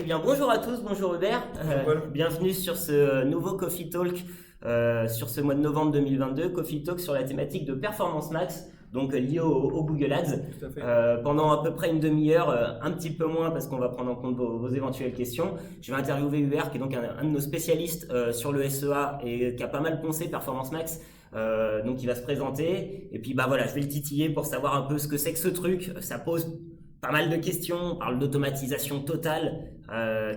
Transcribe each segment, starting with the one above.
bien, bonjour à tous, bonjour Hubert. Bienvenue sur ce nouveau Coffee Talk sur ce mois de novembre 2022. Coffee Talk sur la thématique de Performance Max, donc lié au Google Ads. Tout à fait. Pendant à peu près une demi-heure, un petit peu moins parce qu'on va prendre en compte vos éventuelles questions. Je vais interviewer Hubert qui est donc un de nos spécialistes sur le SEA et qui a pas mal poncé Performance Max. Donc il va se présenter et puis bah voilà, je vais le titiller pour savoir un peu ce que c'est que ce truc. Ça pose pas mal de questions, on parle d'automatisation totale,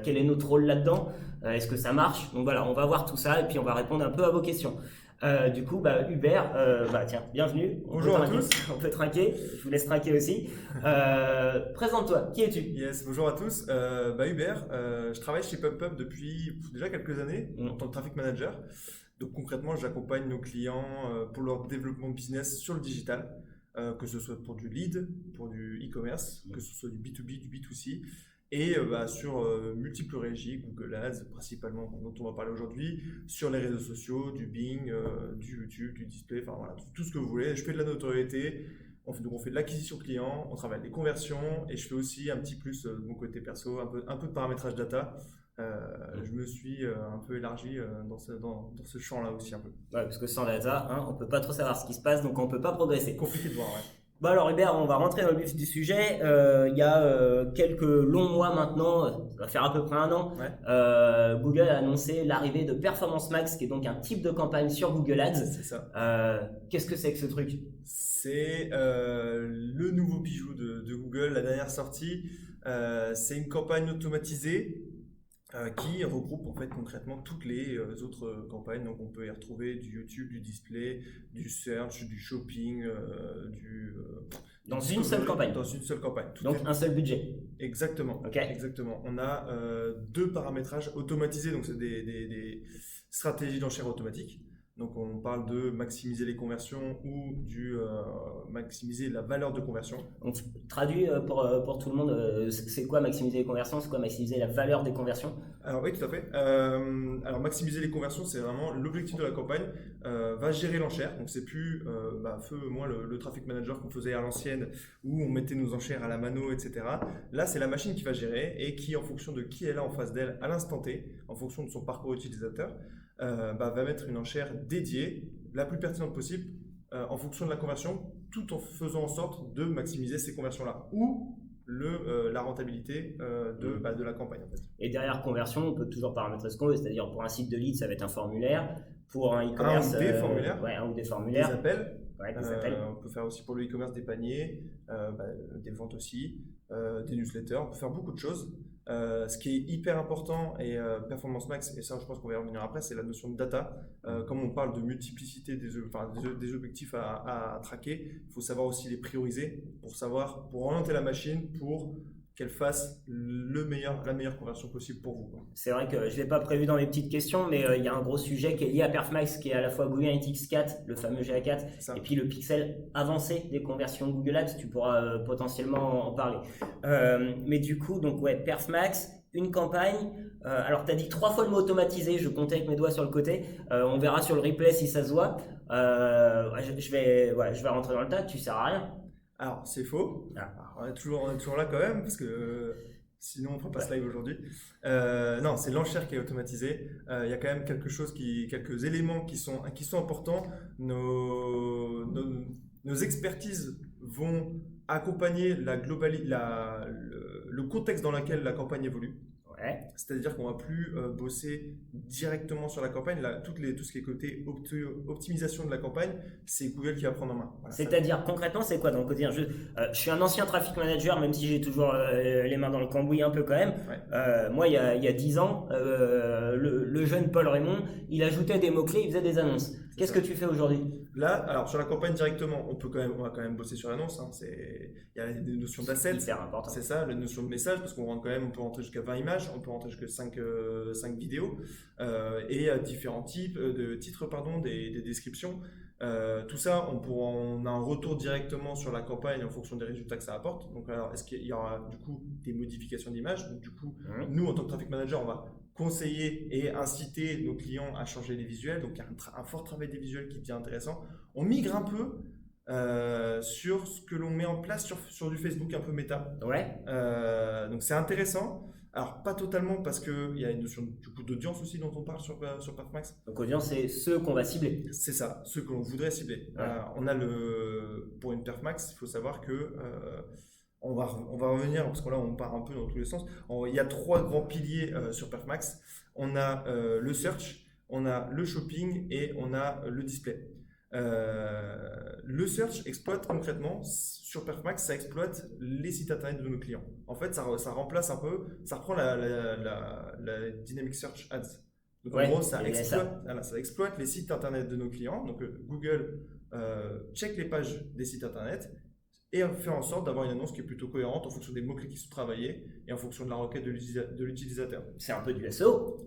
quel est notre rôle là-dedans, est-ce que ça marche? Donc voilà, on va voir tout ça et puis on va répondre un peu à vos questions. Du coup, Hubert, tiens, bienvenue. Bonjour à tous. On peut trinquer, je vous laisse trinquer aussi. Présente-toi, qui es-tu? Yes, bonjour à tous. Hubert, je travaille chez PubPub depuis déjà quelques années en tant que traffic manager. Donc concrètement, j'accompagne nos clients pour leur développement de business sur le digital. Que ce soit pour du lead, pour du e-commerce, que ce soit du B2B, du B2C, et sur multiples régies, Google Ads principalement, dont on va parler aujourd'hui, sur les réseaux sociaux, du Bing, du YouTube, du display, enfin voilà, tout ce que vous voulez. Je fais de la notoriété, on fait de l'acquisition client, on travaille des conversions, et je fais aussi un petit plus de mon côté perso, un peu de paramétrage data. Je me suis un peu élargi dans ce champ-là aussi un peu. Ouais, parce que sans data, on peut pas trop savoir ce qui se passe, donc on peut pas progresser. Compliqué de voir, ouais. Bon alors Hubert, on va rentrer dans le vif du sujet. Il y a quelques longs mois maintenant, ça va faire à peu près un an, Ouais. Google a annoncé l'arrivée de Performance Max, qui est donc un type de campagne sur Google Ads. C'est ça. Qu'est-ce que c'est que ce truc? C'est le nouveau bijou de Google, la dernière sortie. C'est une campagne automatisée qui regroupe en fait concrètement toutes les autres campagnes. Donc on peut y retrouver du YouTube, du display, du search, du shopping, Dans une seule campagne. Dans une seule campagne. Donc un seul budget. Exactement. Ok. Exactement. On a deux paramétrages automatisés, donc c'est des stratégies d'enchères automatiques. Donc on parle de maximiser les conversions ou maximiser la valeur de conversion. On traduit pour tout le monde, c'est quoi maximiser les conversions, c'est quoi maximiser la valeur des conversions? Alors oui, tout à fait. Alors maximiser les conversions, c'est vraiment l'objectif de la campagne. Va gérer l'enchère. Donc c'est plus moi le traffic manager qu'on faisait à l'ancienne où on mettait nos enchères à la mano, etc. Là, c'est la machine qui va gérer et qui, en fonction de qui elle a en face d'elle à l'instant T, en fonction de son parcours utilisateur, va mettre une enchère dédiée, la plus pertinente possible, en fonction de la conversion, tout en faisant en sorte de maximiser ces conversions-là ou la rentabilité de la campagne en fait. Et derrière conversion, on peut toujours paramétrer ce qu'on veut, c'est-à-dire pour un site de lead, ça va être un formulaire, pour un e-commerce, un ou des formulaires, un ou des formulaires, des appels. Ouais, des appels. On peut faire aussi pour le e-commerce des paniers, des ventes aussi, des newsletters, on peut faire beaucoup de choses. Ce qui est hyper important et Performance Max, et ça je pense qu'on va y revenir après, c'est la notion de data. Comme on parle de multiplicité des objectifs à traquer, il faut savoir aussi les prioriser pour orienter la machine pour qu'elle fasse la meilleure conversion possible pour vous. C'est vrai que je ne l'ai pas prévu dans les petites questions, mais il y a un gros sujet qui est lié à Perfmax, qui est à la fois Google Analytics 4, le fameux GA4, et puis le pixel avancé des conversions Google Ads. Tu pourras potentiellement en parler. Mais du coup, donc ouais, Perfmax, une campagne. Alors, tu as dit 3 fois le mot automatisé, je comptais avec mes doigts sur le côté. On verra sur le replay si ça se voit. Je vais rentrer dans le tas, tu ne sers à rien. Alors, c'est faux. Alors, on est toujours là quand même, parce que sinon on ne fera pas ce live aujourd'hui. Non, c'est l'enchère qui est automatisée. Il y a quand même quelques éléments qui sont importants. Nos expertises vont accompagner le contexte dans lequel la campagne évolue. Ouais. C'est-à-dire qu'on ne va plus bosser directement sur la campagne. Tout ce qui est côté optimisation de la campagne, c'est Google qui va prendre en main. Voilà, c'est-à-dire concrètement, c'est quoi dans le quotidien? Je suis un ancien traffic manager, même si j'ai toujours les mains dans le cambouis un peu quand même. Ouais. Moi, il y a 10 ans, le jeune Paul Raymond, il ajoutait des mots-clés, il faisait des annonces. Qu'est-ce que tu fais aujourd'hui? Là, alors sur la campagne directement, on va quand même bosser sur l'annonce. Il y a des notions d'assets. C'est hyper important. C'est ça, la notion de message, parce on peut rentrer jusqu'à 20 images, on peut rentrer jusqu'à 5 vidéos, et différents types de titres, des descriptions. Tout ça, on a un retour directement sur la campagne en fonction des résultats que ça apporte. Donc, alors, est-ce qu'il y aura du coup des modifications d'image? Donc, du coup, nous, en tant que traffic manager, on va conseiller et inciter nos clients à changer les visuels. Donc, il y a un fort travail des visuels qui devient intéressant. On migre un peu sur ce que l'on met en place sur du Facebook un peu méta. Ouais. Donc, c'est intéressant. Alors, pas totalement, parce qu'il y a une notion du coup d'audience aussi dont on parle sur Perfmax. Donc audience, c'est ceux qu'on va cibler. C'est ça, ceux que l'on voudrait cibler. Ouais. Pour une Perfmax, il faut savoir que on va revenir, parce que là on part un peu dans tous les sens. Il y a 3 grands piliers sur Perfmax. On a le search, on a le shopping et on a le display. Le search exploite concrètement sur Perfmax, ça exploite les sites internet de nos clients. En fait, ça remplace un peu, ça reprend la Dynamic Search Ads. Donc Ouais, en gros, ça il y a ça exploite les sites internet de nos clients. Donc Google check les pages des sites internet et fait en sorte d'avoir une annonce qui est plutôt cohérente en fonction des mots-clés qui sont travaillés et en fonction de la requête de l'utilisateur. C'est un peu du SEO.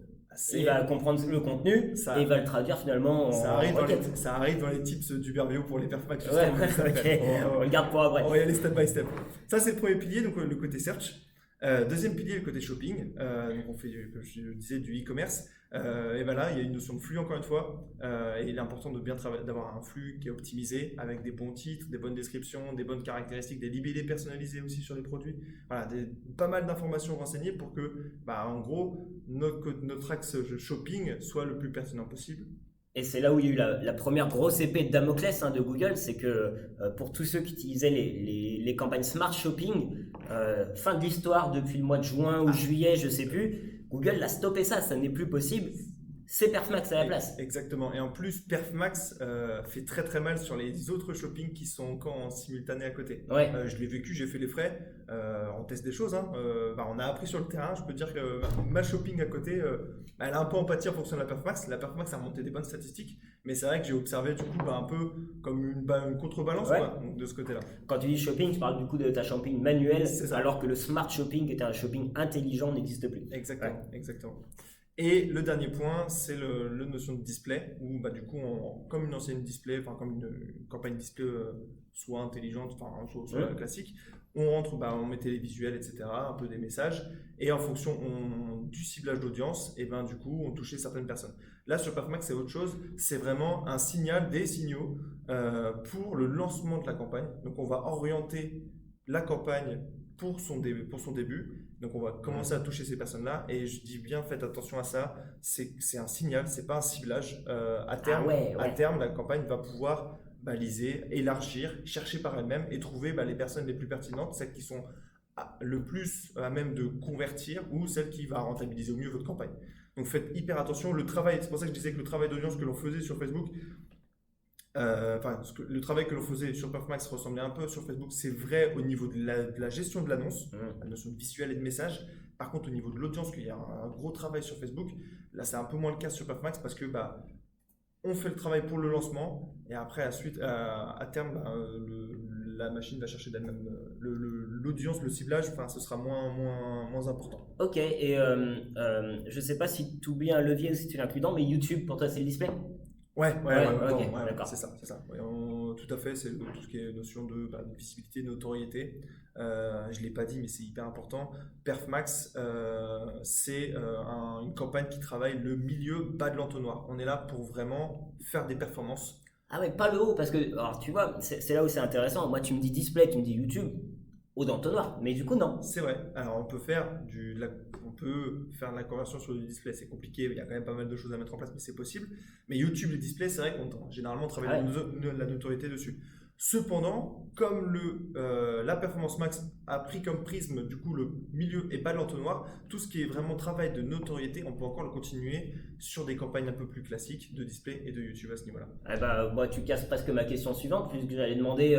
Il va comprendre le contenu et il va le traduire finalement en requête. Ça arrive dans les tips d'Uberveo pour les Perfmax. Ouais, ok. On le garde pour après. On va y aller step by step. Ça, c'est le premier pilier, donc le côté search. Deuxième pilier, le côté shopping. Donc on fait, comme je disais, du e-commerce. Et ben là, il y a une notion de flux encore une fois. Et il est important de bien d'avoir un flux qui est optimisé avec des bons titres, des bonnes descriptions, des bonnes caractéristiques, des libellés personnalisés aussi sur les produits. Voilà, pas mal d'informations renseignées pour que, en gros, notre axe shopping soit le plus pertinent possible. Et c'est là où il y a eu la première grosse épée de Damoclès de Google, c'est que pour tous ceux qui utilisaient les campagnes Smart Shopping, fin de l'histoire depuis le mois de juin ou juillet, je sais plus, Google l'a stoppé ça n'est plus possible. C'est Perfmax à la place. Exactement. Et en plus, Perfmax fait très très mal sur les autres shoppings qui sont encore en simultané à côté. Ouais. Je l'ai vécu, j'ai fait les frais. On teste des choses. On a appris sur le terrain. Je peux dire que ma shopping à côté, elle a un peu empathie en fonction de la Perfmax. La Perfmax a remonté des bonnes statistiques. Mais c'est vrai que j'ai observé du coup un peu comme une contrebalance de ce côté-là. Quand tu dis shopping, tu parles du coup de ta shopping manuelle, alors que le Smart Shopping, qui était un shopping intelligent, n'existe plus. Exactement. Exactement. Et le dernier point, c'est la notion de display, où du coup, comme une ancienne display, comme une campagne display soit intelligente, soit classique, on rentre, on mettait les visuels, etc., un peu des messages, et en fonction du ciblage d'audience, et du coup, on touchait certaines personnes. Là, sur Perfmax, c'est autre chose, c'est vraiment un signal, des signaux pour le lancement de la campagne. Donc, on va orienter la campagne pour son début. Donc on va commencer à toucher ces personnes-là et je dis bien faites attention à ça, c'est un signal, c'est pas un ciblage. À terme, la campagne va pouvoir baliser, élargir, chercher par elle-même et trouver les personnes les plus pertinentes, celles qui sont le plus à même de convertir ou celles qui va rentabiliser au mieux votre campagne. Donc faites hyper attention, c'est pour ça que je disais que le travail d'audience que l'on faisait sur Facebook, le travail que l'on faisait sur Perfmax ressemblait un peu sur Facebook, c'est vrai au niveau de la gestion de l'annonce, la notion de visuel et de message. Par contre, au niveau de l'audience, qu'il y a un gros travail sur Facebook, là c'est un peu moins le cas sur Perfmax parce que on fait le travail pour le lancement et après à terme la machine va chercher d'elle-même l'audience, le ciblage, ce sera moins important. Ok, et je sais pas si tu oublies un levier ou si tu l'inclus dedans, mais YouTube pour toi c'est le display? Ouais, d'accord. c'est ça. Tout à fait, c'est tout ce qui est notion de visibilité, de notoriété. Je ne l'ai pas dit, mais c'est hyper important. Perfmax, c'est une campagne qui travaille le milieu bas de l'entonnoir. On est là pour vraiment faire des performances. Ah ouais, pas le haut, parce que, alors tu vois, c'est là où c'est intéressant. Moi, tu me dis display, tu me dis YouTube, haut d'entonnoir, mais du coup, non. C'est vrai. Alors, on peut faire de la conversion sur du display, c'est compliqué, il y a quand même pas mal de choses à mettre en place, mais c'est possible. Mais YouTube, les displays, c'est vrai qu'on généralement travaille la notoriété dessus. Cependant, comme la Performance Max a pris comme prisme du coup le milieu et pas l'entonnoir, tout ce qui est vraiment travail de notoriété, on peut encore le continuer sur des campagnes un peu plus classiques de display et de YouTube à ce niveau-là. Moi, tu casses presque ma question suivante, puisque j'allais demander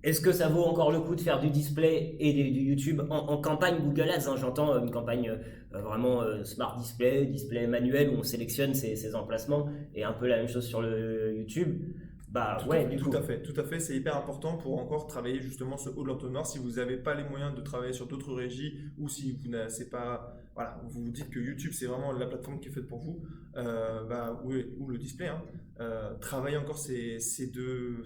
est-ce que ça vaut encore le coup de faire du display et du YouTube en campagne Google Ads, j'entends une campagne vraiment smart display manuel où on sélectionne ses emplacements et un peu la même chose sur le YouTube. Tout à fait, c'est hyper important pour encore travailler justement ce haut de l'entonnoir. Si vous n'avez pas les moyens de travailler sur d'autres régies ou si vous n'avez pas, vous vous dites que YouTube c'est vraiment la plateforme qui est faite pour vous, ou le display, travailler encore ces deux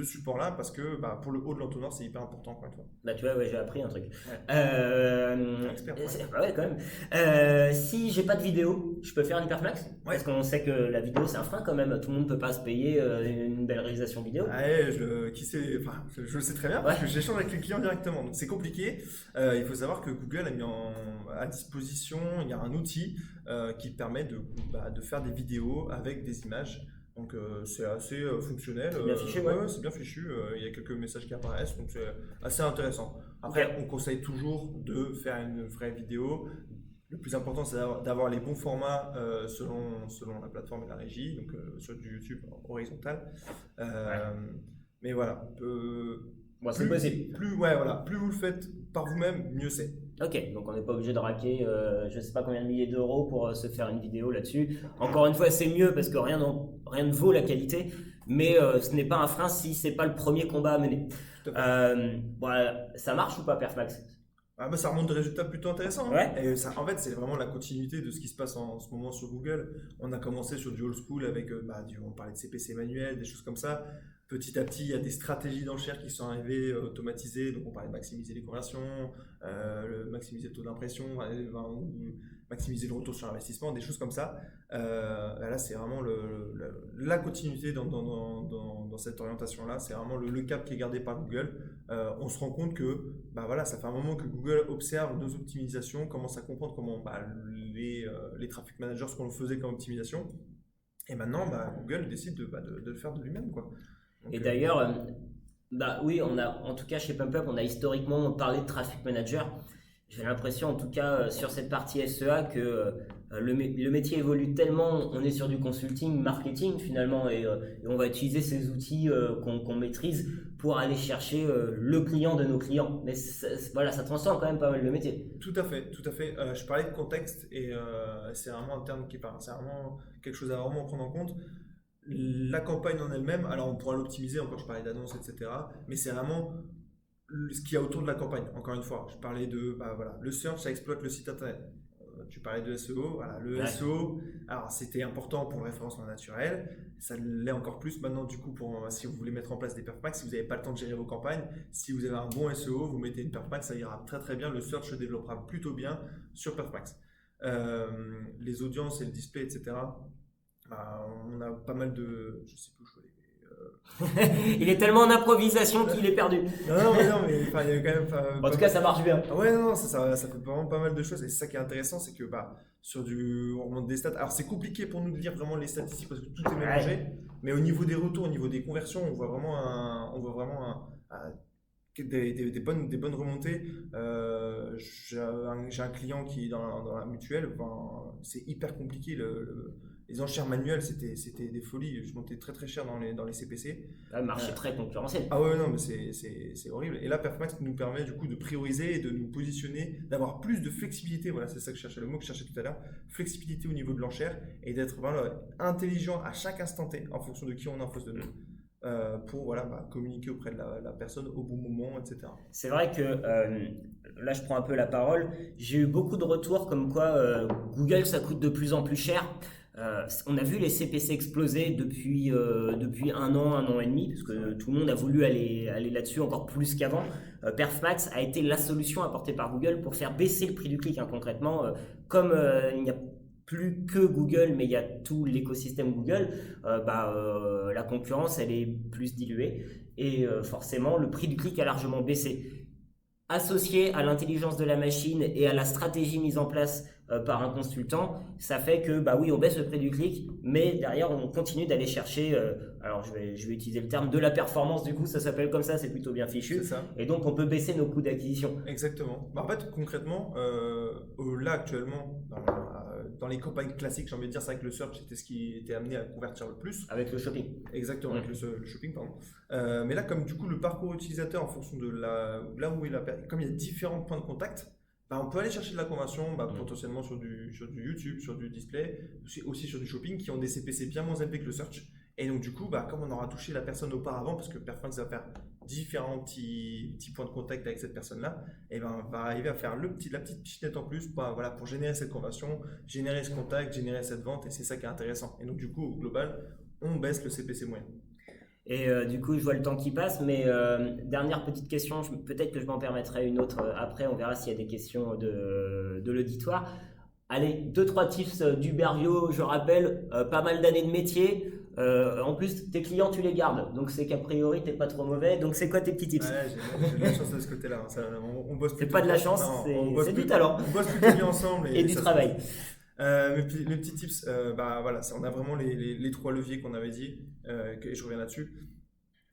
supports-là parce que pour le haut de l'entonnoir, c'est hyper important encore une fois. Bah tu vois, ouais, j'ai appris un truc. Expert, ouais. Bah ouais, quand même. Si j'ai pas de vidéo, je peux faire une perfmax? Parce qu'on sait que la vidéo c'est un frein quand même. Tout le monde peut pas se payer une belle réalisation vidéo. Ouais, je le sais très bien parce que j'échange avec les clients directement. Donc c'est compliqué. Il faut savoir que Google a mis à disposition, il y a un outil qui permet de faire des vidéos avec des images. Donc c'est assez fonctionnel. C'est bien fichu, ouais. C'est bien fichu. Il y a quelques messages qui apparaissent, donc c'est assez intéressant. Après, on conseille toujours de faire une vraie vidéo. Le plus important, c'est d'avoir les bons formats selon la plateforme et la régie, donc sur du YouTube horizontal. Mais voilà, c'est possible. Plus vous le faites par vous-même, mieux c'est. Ok, donc on n'est pas obligé de raquer je ne sais pas combien de milliers d'euros pour se faire une vidéo là-dessus. Encore une fois, c'est mieux parce que rien ne vaut la qualité, mais ce n'est pas un frein si ce n'est pas le premier combat à mener. Ça marche ou pas, Perfmax? Ça remonte des résultats plutôt intéressants. Ouais. Et ça, en fait, c'est vraiment la continuité de ce qui se passe en ce moment sur Google. On a commencé sur du old school avec, on parlait de CPC manuel, des choses comme ça. Petit à petit, il y a des stratégies d'enchères qui sont arrivées automatisées. Donc, on parlait de maximiser les conversions, maximiser le taux d'impression, maximiser le retour sur investissement, des choses comme ça. Là, c'est vraiment la continuité dans cette orientation-là. C'est vraiment le cap qui est gardé par Google. On se rend compte que ça fait un moment que Google observe nos optimisations, commence à comprendre comment les traffic managers, ce qu'on faisait comme optimisation. Et maintenant, Google décide de le faire de lui-même, quoi. Donc, et d'ailleurs, oui, en tout cas chez PumpUp, on a historiquement parlé de traffic manager. J'ai l'impression, en tout cas, sur cette partie SEA, que le métier évolue tellement. On est sur du consulting, marketing finalement, et on va utiliser ces outils qu'on maîtrise pour aller chercher le client de nos clients. Mais ça transforme quand même pas mal le métier. Tout à fait, tout à fait. Je parlais de contexte et c'est vraiment un terme c'est vraiment quelque chose à vraiment prendre en compte. La campagne en elle-même, alors on pourra l'optimiser, encore je parlais d'annonces, etc. Mais c'est vraiment ce qu'il y a autour de la campagne. Encore une fois, je parlais de le search, ça exploite le site internet. Tu parlais de SEO, SEO, alors c'était important pour le référencement naturel, ça l'est encore plus maintenant du coup si vous voulez mettre en place des perfmax, si vous n'avez pas le temps de gérer vos campagnes, si vous avez un bon SEO, vous mettez une perfmax, ça ira très très bien, le search se développera plutôt bien sur perfmax. Les audiences et le display, etc. On a pas mal de... Je sais plus où je voulais... Il est tellement en improvisation qu'il est perdu. Non, mais il y a quand même... En tout cas, ça marche bien. Ouais, non, ça fait vraiment pas mal de choses. Et c'est ça qui est intéressant, c'est que on remonte des stats. Alors, c'est compliqué pour nous de lire vraiment les statistiques parce que tout est mélangé. Mais au niveau des retours, au niveau des conversions, on voit vraiment des bonnes remontées. J'ai un client qui est dans la mutuelle. C'est hyper compliqué. Les enchères manuelles, c'était des folies. Je montais très très cher dans les CPC. Un marché très concurrentiel. Ah ouais, non, mais c'est horrible. Et là, Perfmax nous permet du coup de prioriser et de nous positionner, d'avoir plus de flexibilité. Voilà, c'est ça que je cherchais, le mot que je cherchais tout à l'heure. Flexibilité au niveau de l'enchère et d'être intelligent à chaque instant T en fonction de qui on est en face de nous. Pour communiquer auprès de la personne au bon moment, etc. C'est vrai que là je prends un peu la parole, j'ai eu beaucoup de retours comme quoi Google ça coûte de plus en plus cher. On a vu les CPC exploser depuis 1 an et demi, parce que tout le monde a voulu aller là-dessus encore plus qu'avant. Perfmax a été la solution apportée par Google pour faire baisser le prix du clic, concrètement. Comme il n'y a plus que Google, mais il y a tout l'écosystème Google, la concurrence elle est plus diluée et forcément le prix du clic a largement baissé. Associé à l'intelligence de la machine et à la stratégie mise en place par un consultant, ça fait que oui, on baisse le prix du clic, mais derrière on continue d'aller chercher, alors je vais utiliser le terme de la performance, du coup ça s'appelle comme ça, c'est plutôt bien fichu, et donc on peut baisser nos coûts d'acquisition. Exactement. En fait, concrètement, là actuellement, dans les campagnes classiques, j'ai envie de dire, c'est vrai que le search c'était ce qui était amené à convertir le plus. Avec le shopping. Exactement, avec le shopping, pardon. Mais là, comme du coup le parcours utilisateur en fonction de là où comme il y a différents points de contact, on peut aller chercher de la conversion potentiellement sur du YouTube, sur du display, aussi sur du shopping qui ont des CPC bien moins élevés que le search. Et donc, du coup, comme on aura touché la personne auparavant, parce que Perfmax va faire différents petits points de contact avec cette personne-là, et ben, on va arriver à faire la petite pichenette en plus pour générer cette conversion, générer ce contact, générer cette vente, et c'est ça qui est intéressant. Et donc, du coup, au global, on baisse le CPC moyen. Et du coup, je vois le temps qui passe, mais dernière petite question, peut-être que je m'en permettrai une autre après, on verra s'il y a des questions de l'auditoire. Allez, 2-3 tips d'Uberio, je rappelle, pas mal d'années de métier. En plus, tes clients, tu les gardes, donc c'est qu'a priori, t'es pas trop mauvais. Donc, c'est quoi tes petits tips? Ouais, j'ai de la chance de ce côté-là. On bosse C'est plutôt pas de la bien. chance, Non, c'est du talent on bosse plutôt bien ensemble et du ça se travail. passe. Mes petits tips, voilà, on a vraiment les trois leviers qu'on avait dit, et je reviens là-dessus.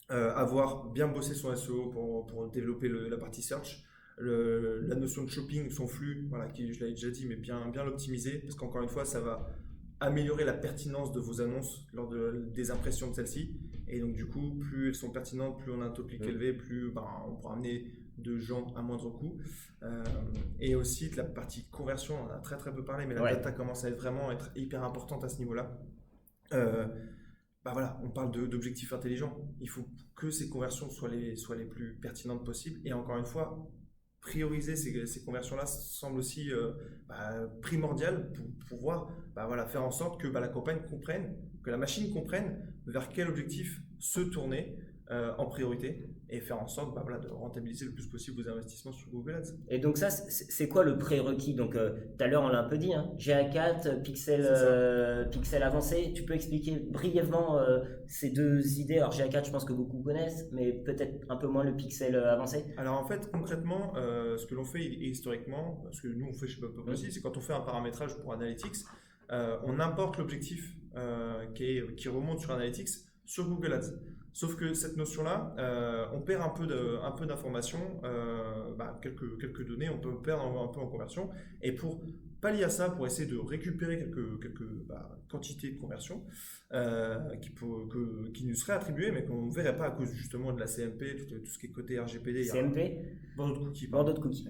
Avoir bien bossé son SEO pour développer la partie search, la notion de shopping, son flux, voilà, qui je l'avais déjà dit, mais bien l'optimiser, parce qu'encore une fois, ça va améliorer la pertinence de vos annonces lors des impressions de celles-ci. Et donc, du coup, plus elles sont pertinentes, plus on a un taux de clic élevé, plus on pourra amener de gens à moindre coût. Et aussi de la partie conversion, on en a très très peu parlé, mais la data commence à être hyper importante à ce niveau-là. Voilà, on parle d'objectifs intelligents. Il faut que ces conversions soient les plus pertinentes possibles. Et encore une fois, prioriser ces conversions-là semble aussi primordial pour pouvoir faire en sorte que la campagne comprenne, que la machine comprenne vers quel objectif se tourner en priorité et faire en sorte de rentabiliser le plus possible vos investissements sur Google Ads. Et donc ça, c'est quoi le prérequis? Donc tout à l'heure, on l'a un peu dit, hein, GA4, pixel avancé. Tu peux expliquer brièvement ces deux idées? Alors GA4, je pense que beaucoup connaissent, mais peut-être un peu moins le pixel avancé. Alors en fait, concrètement, ce que l'on fait historiquement, ce que nous on fait chez PubPub aussi, c'est quand on fait un paramétrage pour Analytics, on importe l'objectif qui remonte sur Analytics sur Google Ads. Sauf que cette notion-là, on perd un peu d'informations, quelques données, on peut perdre un peu en conversion. Et pour pallier à ça, pour essayer de récupérer quelques quantités de conversion qui nous seraient attribuées, mais qu'on ne verrait pas à cause justement de la CMP, tout ce qui est côté RGPD. CMP Bordeaux de cookies. Bordeaux de cookies.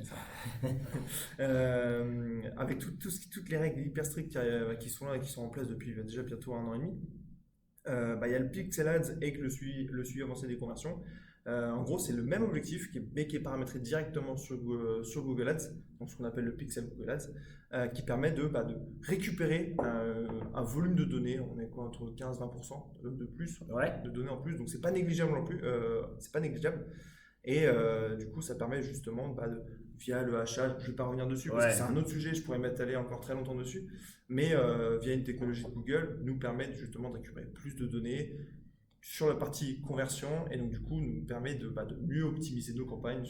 Avec toutes les règles hyper strictes qui sont là et qui sont en place depuis déjà bientôt 1 an et demi. Il y a le Pixel Ads et le suivi avancé des conversions. En gros, c'est le même objectif mais qui est paramétré directement sur Google Ads, donc ce qu'on appelle le Pixel Google Ads, qui permet de récupérer un volume de données. On est quoi, entre 15-20% de plus, de données en plus, donc c'est pas négligeable non plus. C'est pas négligeable. Et du coup, ça permet justement via le hachage, je ne vais pas revenir dessus parce que c'est un autre sujet, je pourrais m'étaler encore très longtemps dessus, mais via une technologie de Google, nous permet justement de récupérer plus de données sur la partie conversion et donc du coup nous permet de mieux optimiser nos campagnes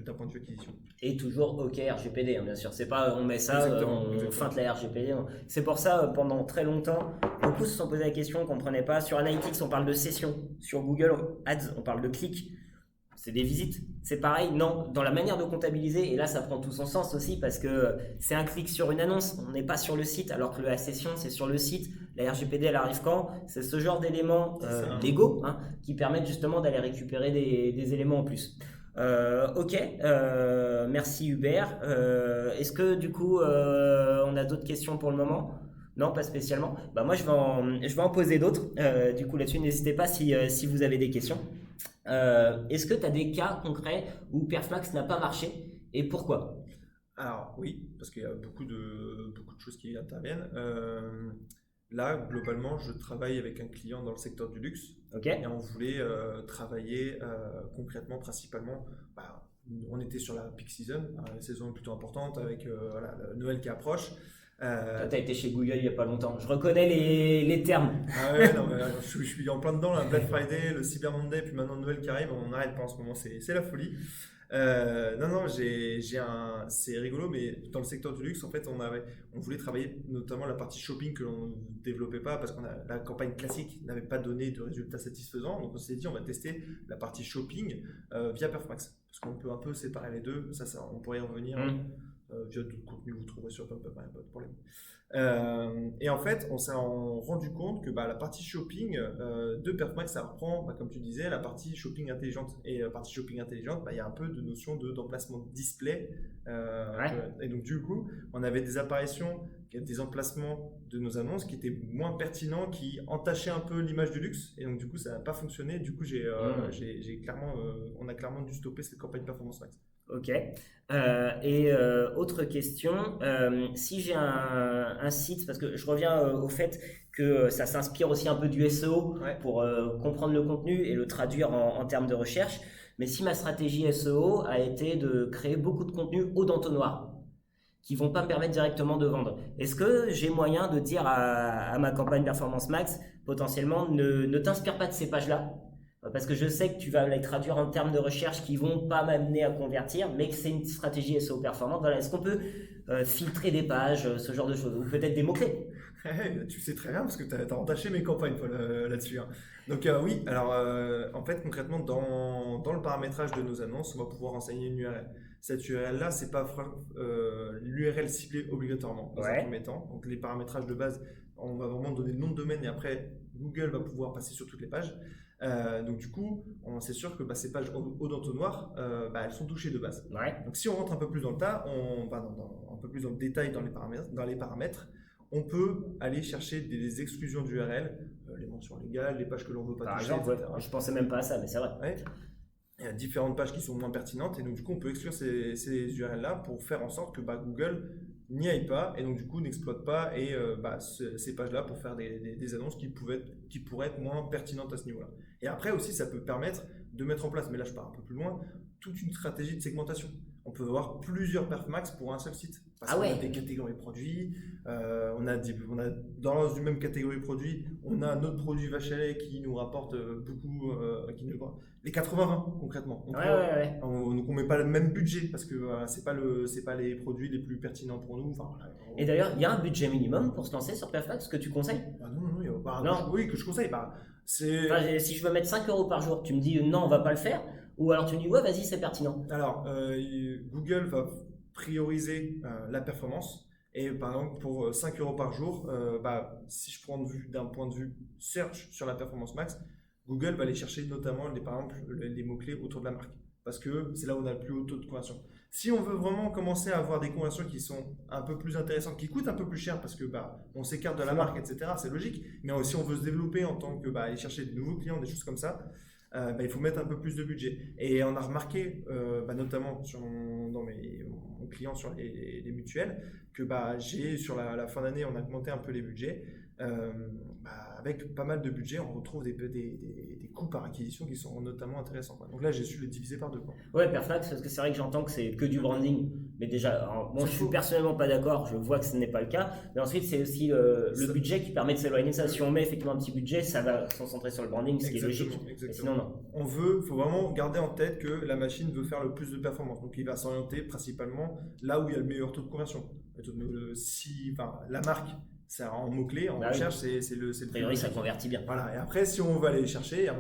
d'un point de vue acquisition. Et toujours OK RGPD, hein, bien sûr, c'est pas on met ça, on feinte la RGPD. C'est pour ça, pendant très longtemps, beaucoup se sont posé la question, on ne comprenait pas. Sur Analytics, on parle de session, sur Google Ads, on parle de clics. C'est des visites, c'est pareil, non, dans la manière de comptabiliser, et là ça prend tout son sens aussi parce que c'est un clic sur une annonce, on n'est pas sur le site, alors que la session c'est sur le site, la RGPD elle arrive quand? C'est ce genre d'éléments légaux qui permettent justement d'aller récupérer des éléments en plus. Ok, merci Hubert. Est-ce que du coup on a d'autres questions pour le moment? Non, pas spécialement. Moi je vais en poser d'autres, du coup là-dessus n'hésitez pas si vous avez des questions. Est-ce que tu as des cas concrets où Perfmax n'a pas marché et pourquoi? Alors oui, parce qu'il y a beaucoup de choses qui interviennent. Là, globalement, je travaille avec un client dans le secteur du luxe et on voulait travailler concrètement, principalement. On était sur la peak season, la saison plutôt importante avec le Noël qui approche. Tu as été chez Google il n'y a pas longtemps. Je reconnais les termes. Ah ouais, non, mais je suis en plein dedans, la Black Friday, le Cyber Monday, puis maintenant Noël qui arrive, on n'arrête pas en ce moment, c'est la folie. C'est rigolo, mais dans le secteur du luxe, en fait, on voulait travailler notamment la partie shopping que l'on ne développait pas parce que la campagne classique n'avait pas donné de résultats satisfaisants. Donc on s'est dit, on va tester la partie shopping via Perfmax parce qu'on peut un peu séparer les deux. Ça on pourrait y revenir. Via d'autres contenus, vous trouverez sur PubPub, pas de problème. Et en fait, on s'est rendu compte que la partie shopping de Perfmax, ça reprend, comme tu disais, la partie shopping intelligente. Et la partie shopping intelligente, il y a un peu de notion d'emplacement de display. Et donc, du coup, on avait des apparitions des emplacements de nos annonces qui étaient moins pertinents, qui entachaient un peu l'image du luxe. Et donc, du coup, ça n'a pas fonctionné. Du coup, on a clairement dû stopper cette campagne Performance Max. Ok. Autre question, si j'ai un site, parce que je reviens au fait que ça s'inspire aussi un peu du SEO pour comprendre le contenu et le traduire en termes de recherche, mais si ma stratégie SEO a été de créer beaucoup de contenu haut d'entonnoir, qui vont pas me permettre directement de vendre. Est-ce que j'ai moyen de dire à ma campagne Performance Max, potentiellement, ne t'inspire pas de ces pages-là, parce que je sais que tu vas les traduire en termes de recherche qui vont pas m'amener à convertir, mais que c'est une stratégie SEO performante. Voilà, est-ce qu'on peut filtrer des pages, ce genre de choses, ou peut-être des mots-clés? Tu sais très bien parce que tu as entaché mes campagnes Paul, là-dessus. Hein. Donc oui, alors en fait concrètement dans le paramétrage de nos annonces, on va pouvoir renseigner une URL. Cette URL-là, c'est pas l'URL ciblée obligatoirement dans un premier temps. Donc les paramétrages de base, on va vraiment donner le nom de domaine et après Google va pouvoir passer sur toutes les pages. Donc du coup, c'est sûr que ces pages haut d'entonnoir, elles sont touchées de base. Donc si on rentre un peu plus dans le tas, on va un peu plus dans le détail dans les paramètres. On peut aller chercher des exclusions d'URL, les mentions légales, les pages que l'on ne veut pas toucher, exemple, etc. Je pensais même pas à ça, mais c'est vrai. Il y a différentes pages qui sont moins pertinentes et donc du coup on peut exclure ces URL-là pour faire en sorte que Google n'y aille pas et donc du coup n'exploite pas ces pages-là pour faire des annonces qui pourraient être moins pertinentes à ce niveau-là. Et après aussi ça peut permettre de mettre en place, mais là je pars un peu plus loin, toute une stratégie de segmentation. On peut avoir plusieurs Perfmax pour un seul site. Parce qu'on a des catégories produits, on a dans une même catégorie produit, on a notre produit vache à lait qui nous rapporte beaucoup, les 80-20 concrètement. Donc on met pas le même budget parce que c'est pas les produits les plus pertinents pour nous. Et d'ailleurs, il y a un budget minimum pour se lancer sur Perfmax que tu conseilles? Non, il y a oui, que je conseille. Si je veux mettre 5 € par jour, tu me dis non, on va pas le faire? Ou alors tu me dis ouais, vas-y, c'est pertinent. Alors, Google va prioriser la performance. Et par exemple, pour 5 € par jour, si je prends d'un point de vue search sur la Performance Max, Google va aller chercher notamment par exemple les mots-clés autour de la marque. Parce que c'est là où on a le plus haut taux de conversion. Si on veut vraiment commencer à avoir des conversions qui sont un peu plus intéressantes, qui coûtent un peu plus cher parce que on s'écarte de la marque, etc., c'est logique. Mais si on veut se développer en tant que aller chercher de nouveaux clients, des choses comme ça, il faut mettre un peu plus de budget. Et on a remarqué, notamment dans mon client sur les mutuelles, que sur la fin d'année, on a augmenté un peu les budgets. Avec pas mal de budget, on retrouve des coûts par acquisition qui sont notamment intéressants. Donc là, j'ai su les diviser par deux. Ouais, Perfmax, parce que c'est vrai que j'entends que c'est que du branding. Mais déjà, je suis personnellement pas d'accord, je vois que ce n'est pas le cas. Mais ensuite, c'est aussi le budget qui permet de s'éloigner de ça. Si on met effectivement un petit budget, ça va se concentrer sur le branding, ce qui est logique. Sinon, non. Faut vraiment garder en tête que la machine veut faire le plus de performance. Donc, il va s'orienter principalement là où il y a le meilleur taux de conversion. La marque, c'est en mots-clés, en recherche, c'est le a priori, ça convertit bien. Voilà. Et après, si on va aller chercher, il y a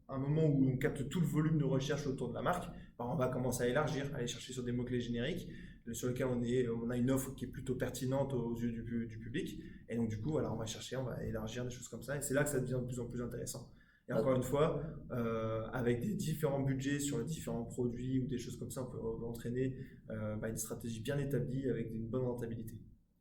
un moment où on capte tout le volume de recherche autour de la marque, on va commencer à élargir, aller chercher sur des mots-clés génériques sur lesquels on a une offre qui est plutôt pertinente aux yeux du public. Et donc, du coup, on va élargir des choses comme ça. Et c'est là que ça devient de plus en plus intéressant. Et encore une fois, avec des différents budgets sur les différents produits ou des choses comme ça, on peut entraîner une stratégie bien établie avec une bonne rentabilité.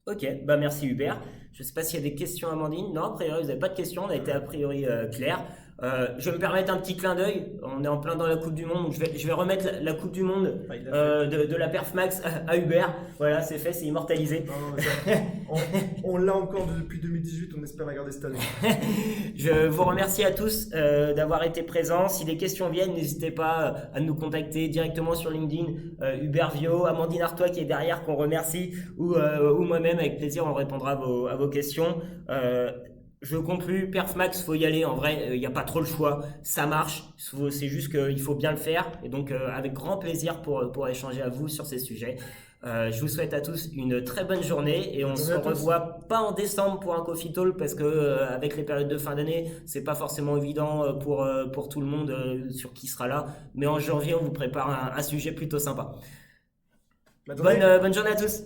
Ok, merci Hubert. Je ne sais pas s'il y a des questions, Amandine. Non, a priori, vous n'avez pas de questions. On a été a priori clair. Je vais me permettre un petit clin d'œil. On est en plein dans la Coupe du Monde. Donc je vais remettre la Coupe du Monde de la Perfmax à Hubert. Voilà, c'est fait, c'est immortalisé. On l'a encore depuis 2018. On espère la garder cette année. Je vous remercie à tous d'avoir été présents. Si des questions viennent, n'hésitez pas à nous contacter directement sur LinkedIn. Hubert Vio, Amandine Artois qui est derrière, qu'on remercie, ou moi-même, avec plaisir, on répondra à vos questions. Je conclus, Perfmax, faut y aller. En vrai, il n'y a pas trop le choix. Ça marche. C'est juste qu'il faut bien le faire. Et donc, avec grand plaisir pour échanger à vous sur ces sujets. Je vous souhaite à tous une très bonne journée et on se revoit pas en décembre pour un Coffee Talk parce que avec les périodes de fin d'année, c'est pas forcément évident pour tout le monde sur qui sera là. Mais en janvier, on vous prépare un sujet plutôt sympa. Bonne journée à tous.